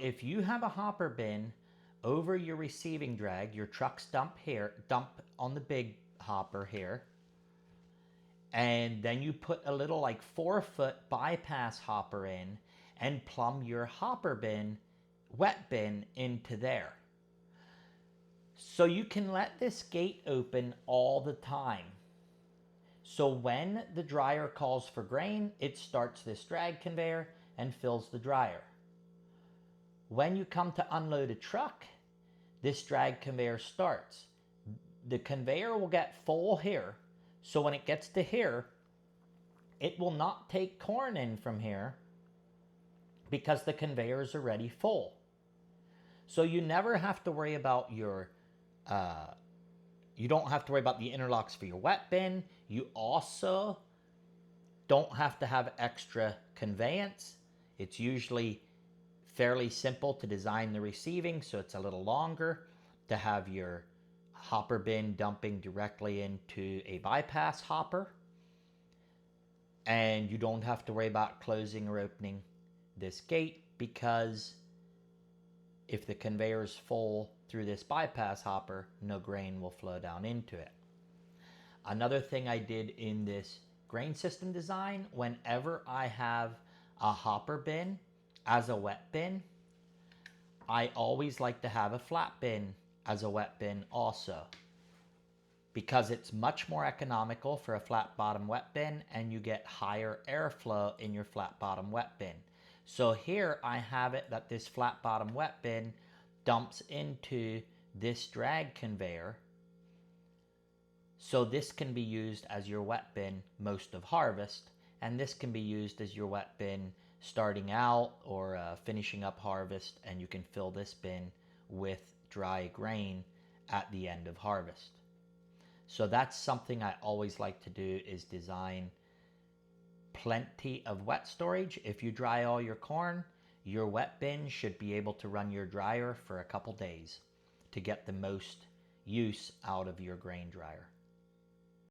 If you have a hopper bin over your receiving drag, your truck's dump on the big hopper here, and then you put a little like 4-foot bypass hopper in and plumb your hopper bin, wet bin into there. So you can let this gate open all the time. So when the dryer calls for grain, it starts this drag conveyor and fills the dryer. When you come to unload a truck, this drag conveyor starts. The conveyor will get full here. So when it gets to here, it will not take corn in from here because the conveyor is already full. So you never have to worry about you don't have to worry about the interlocks for your wet bin. You also don't have to have extra conveyance. It's usually fairly simple to design the receiving, so it's a little longer to have your hopper bin dumping directly into a bypass hopper. And you don't have to worry about closing or opening this gate, because if the conveyor is full through this bypass hopper, no grain will flow down into it. Another thing I did in this grain system design, whenever I have a hopper bin as a wet bin, I always like to have a flat bin as a wet bin also, because it's much more economical for a flat bottom wet bin and you get higher airflow in your flat bottom wet bin. So here I have it that this flat bottom wet bin dumps into this drag conveyor. So this can be used as your wet bin most of harvest, and this can be used as your wet bin starting out or finishing up harvest, and you can fill this bin with dry grain at the end of harvest. So that's something I always like to do, is design plenty of wet storage. If you dry all your corn, your wet bin should be able to run your dryer for a couple days to get the most use out of your grain dryer.